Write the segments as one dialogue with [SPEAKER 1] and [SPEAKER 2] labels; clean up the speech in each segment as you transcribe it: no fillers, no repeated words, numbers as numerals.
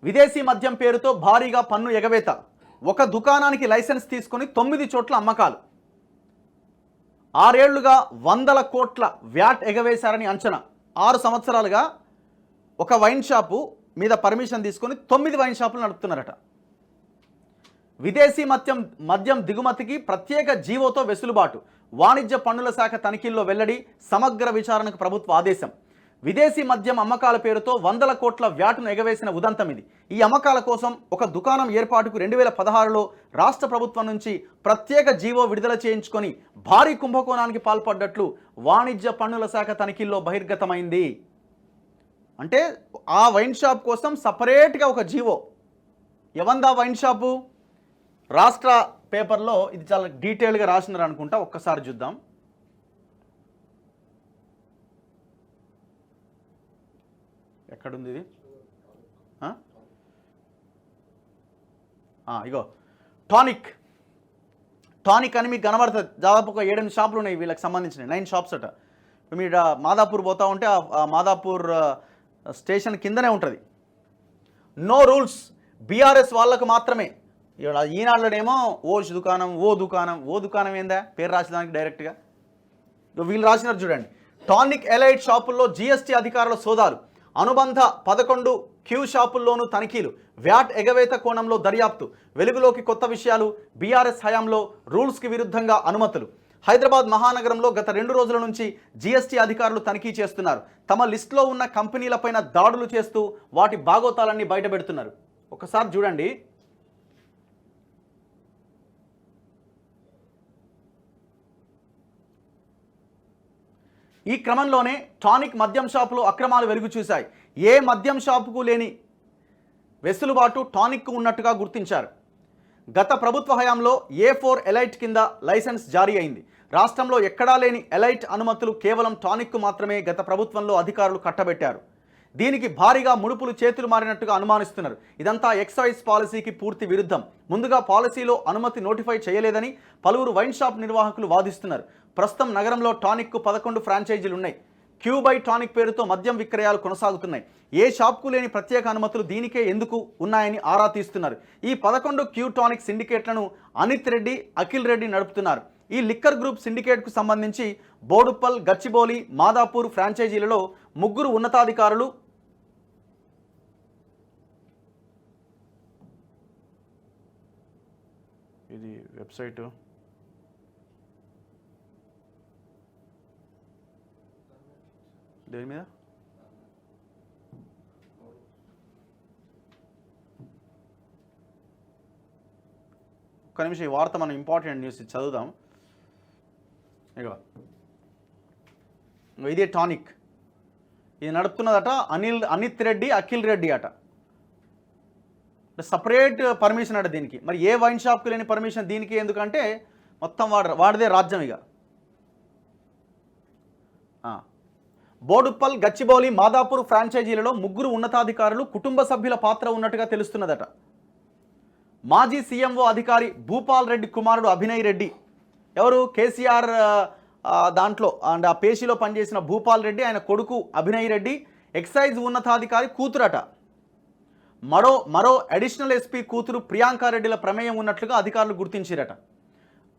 [SPEAKER 1] విదేశీ మద్యం పేరుతో భారీగా పన్ను ఎగవేత. ఒక దుకాణానికి లైసెన్స్ తీసుకొని 9 చోట్ల అమ్మకాలు. 6 ఏళ్లుగా వందల కోట్ల వ్యాట్ ఎగవేశారని అంచనా. 6 సంవత్సరాలుగా ఒక వైన్ షాపు మీద పర్మిషన్ తీసుకొని 9 వైన్ షాపులు నడుపుతున్నారట. విదేశీ మద్యం దిగుమతికి ప్రత్యేక జీవోతో వెసులుబాటు. వాణిజ్య పన్నుల శాఖ తనిఖీల్లో వెల్లడి. సమగ్ర విచారణకు ప్రభుత్వ ఆదేశం. విదేశీ మద్యం అమ్మకాల పేరుతో వందల కోట్ల వ్యాటును ఎగవేసిన ఉదంతం ఇది. ఈ అమ్మకాల కోసం ఒక దుకాణం ఏర్పాటుకు 2016లో రాష్ట్ర ప్రభుత్వం నుంచి ప్రత్యేక జీవో విడుదల చేయించుకొని భారీ కుంభకోణానికి పాల్పడ్డట్లు వాణిజ్య పన్నుల శాఖ తనిఖీల్లో బహిర్గతమైంది. అంటే ఆ వైన్ షాప్ కోసం సపరేట్గా ఒక జీవో. ఎవందా wine shop? రాష్ట్ర పేపర్లో ఇది చాలా డీటెయిల్గా రాసినారు అనుకుంటా, ఒక్కసారి చూద్దాం. ఎక్కడుంది ఇది? ఇగో టానిక్ అని మీకు కనబడుతుంది. దాదాపు ఒక 7-8 షాపులు ఉన్నాయి వీళ్ళకి సంబంధించినవి, 9 షాప్స్ అట. మీరు మాదాపూర్ పోతా ఉంటే ఆ మాదాపూర్ స్టేషన్ కిందనే ఉంటుంది. నో రూల్స్, బీఆర్ఎస్ వాళ్ళకు మాత్రమే. ఈనాడులోనేమో ఓ దుకాణం ఏందా పేరు రాసేదానికి డైరెక్ట్గా. వీళ్ళు రాసినారు చూడండి. టానిక్ ఎలైట్ షాపుల్లో జీఎస్టీ అధికారుల సోదాలు. అనుబంధ 11 క్యూ షాపుల్లోనూ తనిఖీలు. వ్యాట్ ఎగవేత కోణంలో దర్యాప్తు. వెలుగులోకి కొత్త విషయాలు. బీఆర్ఎస్ హయాంలో రూల్స్కి విరుద్ధంగా అనుమతులు. హైదరాబాద్ మహానగరంలో గత 2 రోజుల నుంచి జీఎస్టీ అధికారులు తనిఖీ చేస్తున్నారు. తమ లిస్టులో ఉన్న కంపెనీలపైన దాడులు చేస్తూ వాటి బాగోతాలన్నీ బయటపెడుతున్నారు. ఒకసారి చూడండి. ఈ క్రమంలోనే టానిక్ మద్యం షాపులో అక్రమాలు వెలుగు చూశాయి. ఏ మద్యం షాపుకు లేని వెసులుబాటు టానిక్కు ఉన్నట్టుగా గుర్తించారు. గత ప్రభుత్వ హయాంలో A4 ఎలైట్ కింద లైసెన్స్ జారీ అయింది. రాష్ట్రంలో ఎక్కడా లేని ఎలైట్ అనుమతులు కేవలం టానిక్కు మాత్రమే గత ప్రభుత్వంలో అధికారులు కట్టబెట్టారు. దీనికి భారీగా ముడుపులు చేతులు మారినట్టుగా అనుమానిస్తున్నారు. ఇదంతా ఎక్సైజ్ పాలసీకి పూర్తి విరుద్ధం. ముందుగా పాలసీలో అనుమతి నోటిఫై చేయలేదని పలువురు వైన్ షాప్ నిర్వాహకులు వాదిస్తున్నారు. ప్రస్తుతం నగరంలో టానిక్కు 11 ఫ్రాంచైజీలు ఉన్నాయి. క్యూ బై టానిక్ పేరుతో మద్యం విక్రయాలు కొనసాగుతున్నాయి. ఏ షాప్కు లేని ప్రత్యేక అనుమతులు దీనికే ఎందుకు ఉన్నాయని ఆరా తీస్తున్నారు. ఈ 11 క్యూ టానిక్ సిండికేట్లను అనిత్ రెడ్డి, అఖిల్ రెడ్డి నడుపుతున్నారు. ఈ లిక్కర్ గ్రూప్ సిండికేట్కు సంబంధించి బోడుప్పల్, గచ్చిబౌలి, మాదాపూర్ ఫ్రాంచైజీలలో 3 ఉన్నతాధికారులు, ఇది వెబ్సైటు, దేని మీద ఒక్క నిమిషం, ఈ వార్త మనం ఇంపార్టెంట్ న్యూస్ చదువుదాం. ఇగో ఇదే టానిక్. ఇది నడుపుతున్నదట అనిత్ రెడ్డి, అఖిల్ రెడ్డి అట. సపరేట్ పర్మిషన్ అట దీనికి. మరి ఏ వైన్ షాప్కి లేని పర్మిషన్ దీనికి ఎందుకంటే మొత్తం వాడిదే రాజ్యం. ఇక బోడుప్పల్, గచ్చిబౌలి, మాదాపూర్ ఫ్రాంచైజీలలో 3 ఉన్నతాధికారులు, కుటుంబ సభ్యుల పాత్ర ఉన్నట్టుగా తెలుస్తున్నదట. మాజీ సీఎంఓ అధికారి భూపాల్ రెడ్డి కుమారుడు అభినయ్ రెడ్డి, ఎవరు కేసీఆర్ దాంట్లో అండ్ ఆ పేషీలో పనిచేసిన భూపాల్ రెడ్డి, ఆయన కొడుకు అభినయ్ రెడ్డి ఎక్సైజ్ ఉన్నతాధికారి కూతురట. మరో అడిషనల్ ఎస్పీ కూతురు ప్రియాంకారెడ్డిల ప్రమేయం ఉన్నట్లుగా అధికారులు గుర్తించారట.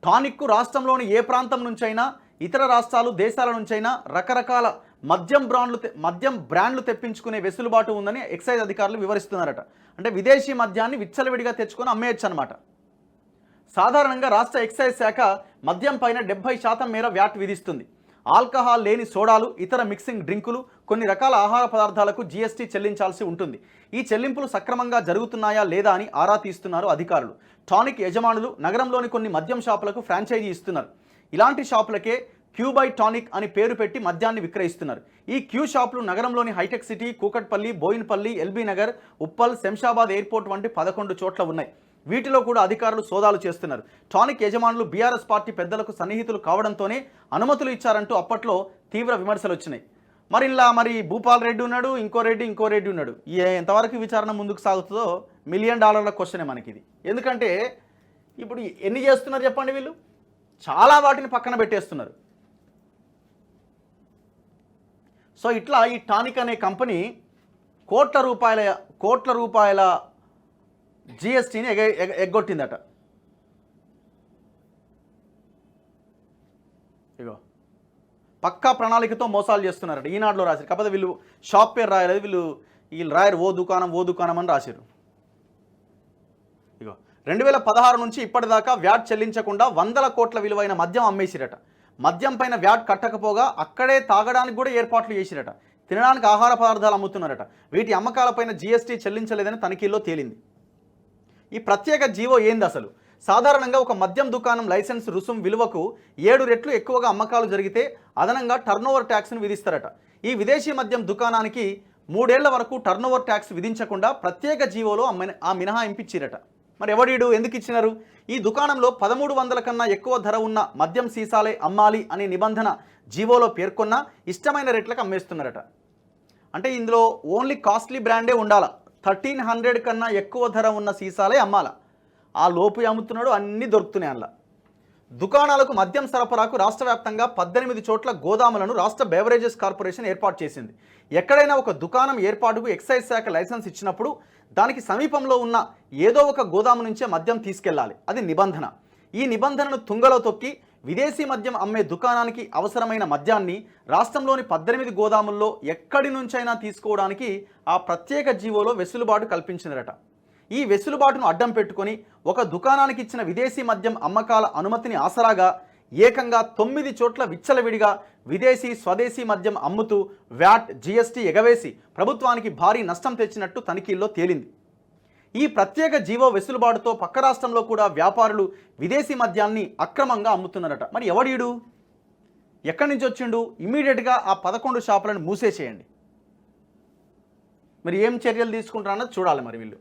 [SPEAKER 1] టానిక్కు రాష్ట్రంలోని ఏ ప్రాంతం నుంచైనా, ఇతర రాష్ట్రాలు, దేశాల నుంచైనా రకరకాల మద్యం బ్రాండ్లు తెప్పించుకునే వెసులుబాటు ఉందని ఎక్సైజ్ అధికారులు వివరిస్తున్నారట. అంటే విదేశీ మద్యాన్ని విచ్చలవిడిగా తెచ్చుకొని అమ్మేయచ్చు అనమాట. సాధారణంగా రాష్ట్ర ఎక్సైజ్ శాఖ మద్యం పైన 70% మేర వ్యాట్ విధిస్తుంది. ఆల్కహాల్ లేని సోడాలు, ఇతర మిక్సింగ్ డ్రింకులు, కొన్ని రకాల ఆహార పదార్థాలకు జీఎస్టీ చెల్లించాల్సి ఉంటుంది. ఈ చెల్లింపులు సక్రమంగా జరుగుతున్నాయా లేదా అని ఆరా తీస్తున్నారు అధికారులు. టానిక్ యజమానులు నగరంలోని కొన్ని మద్యం షాపులకు ఫ్రాంచైజీ ఇస్తున్నారు. ఇలాంటి షాపులకే క్యూ బై టానిక్ అని పేరు పెట్టి మద్యాన్ని విక్రయిస్తున్నారు. ఈ క్యూ షాపులు నగరంలోని హైటెక్ సిటీ, కూకట్పల్లి, బోయిన్పల్లి, ఎల్బీ నగర్, ఉప్పల్, శంషాబాద్ ఎయిర్పోర్ట్ వంటి 11 చోట్ల ఉన్నాయి. వీటిలో కూడా అధికారులు సోదాలు చేస్తున్నారు. టానిక్ యజమానులు బీఆర్ఎస్ పార్టీ పెద్దలకు సన్నిహితులు కావడంతోనే అనుమతులు ఇచ్చారంటూ అప్పట్లో తీవ్ర విమర్శలు వచ్చినాయి. మరి భూపాల్ రెడ్డి ఉన్నాడు, ఇంకో రెడ్డి ఉన్నాడు. ఎంతవరకు విచారణ ముందుకు సాగుతుందో $1 మిలియన్ క్వశ్చనే మనకి ఇది. ఎందుకంటే ఇప్పుడు ఎన్ని చేస్తున్నారు చెప్పండి వీళ్ళు? చాలా వాటిని పక్కన పెట్టేస్తున్నారు. సో ఇట్లా ఈ టానిక్ అనే కంపెనీ కోట్ల రూపాయల జిఎస్టీని ఎగ్గొట్టిందట. ఇగో పక్కా ప్రణాళికతో మోసాలు చేస్తున్నారట. ఈనాడులో రాశారు. కాకపోతే వీళ్ళు షాప్ పేరు రాయలేదు, వీళ్ళు రాయరు ఓ దుకాణం అని రాశారు. ఇగో 2016 నుంచి ఇప్పటిదాకా వ్యాట్ చెల్లించకుండా 100 కోట్ల విలువైన మద్యం అమ్మేసిరట. మద్యం పైన వ్యాట్ కట్టకపోగా అక్కడే తాగడానికి కూడా ఏర్పాట్లు చేసిరట. తినడానికి ఆహార పదార్థాలు అమ్ముతున్నారట. వీటి అమ్మకాలపైన జిఎస్టీ చెల్లించలేదని తనిఖీల్లో తేలింది. ఈ ప్రత్యేక జీవో ఏంది అసలు? సాధారణంగా ఒక మద్యం దుకాణం లైసెన్స్ రుసుం విలువకు 7 రెట్లు ఎక్కువగా అమ్మకాలు జరిగితే అదనంగా టర్నోవర్ ట్యాక్స్ను విధిస్తారట. ఈ విదేశీ మద్యం దుకాణానికి 3 ఏళ్ల వరకు టర్నోవర్ ట్యాక్స్ విధించకుండా ప్రత్యేక జీవోలో ఆ మినహాయింపు ఇచ్చిరట. మరి ఎవడీడు ఎందుకు ఇచ్చినారు? ఈ దుకాణంలో 1300 కన్నా ఎక్కువ ధర ఉన్న మద్యం సీసాలే అమ్మాలి అనే నిబంధన జీవోలో పేర్కొన్న ఇష్టమైన రేట్లకు అమ్మేస్తున్నారట. అంటే ఇందులో ఓన్లీ కాస్ట్లీ బ్రాండే ఉండాలా, 1300 కన్నా ఎక్కువ ధర ఉన్న సీసాలే అమ్మాలా. ఆ లోపు అమ్ముతున్నాడు, అన్నీ దొరుకుతున్నాయి అందులో. దుకాణాలకు మద్యం సరఫరాకు రాష్ట్ర వ్యాప్తంగా 18 చోట్ల గోదాములను రాష్ట్ర బెవరేజెస్ కార్పొరేషన్ ఏర్పాటు చేసింది. ఎక్కడైనా ఒక దుకాణం ఏర్పాటుకు ఎక్సైజ్ శాఖ లైసెన్స్ ఇచ్చినప్పుడు దానికి సమీపంలో ఉన్న ఏదో ఒక గోదాము నుంచే మద్యం తీసుకెళ్లాలి. అది నిబంధన. ఈ నిబంధనను తుంగలో తొక్కి విదేశీ మద్యం అమ్మే దుకాణానికి అవసరమైన మద్యాన్ని రాష్ట్రంలోని 18 గోదాముల్లో ఎక్కడి నుంచైనా తీసుకోవడానికి ఆ ప్రత్యేక జీవోలో వెసులుబాటు కల్పించినరట. ఈ వెసులుబాటును అడ్డం పెట్టుకొని ఒక దుకాణానికి ఇచ్చిన విదేశీ మద్యం అమ్మకాల అనుమతిని ఆసరాగా ఏకంగా 9 చోట్ల విచ్చలవిడిగా విదేశీ స్వదేశీ మద్యం అమ్ముతూ వ్యాట్ జిఎస్టీ ఎగవేసి ప్రభుత్వానికి భారీ నష్టం తెచ్చినట్టు తనిఖీల్లో తేలింది. ఈ ప్రత్యేక జీవో వెసులుబాటుతో పక్క రాష్ట్రంలో కూడా వ్యాపారులు విదేశీ మద్యాన్ని అక్రమంగా అమ్ముతున్నారట. మరి ఎవడీడు, ఎక్కడి నుంచి వచ్చిండు? ఇమీడియట్గా ఆ 11 షాపులను మూసేసేయండి. మరి ఏం చర్యలు తీసుకుంటారన్నది చూడాలి మరి వీళ్ళు.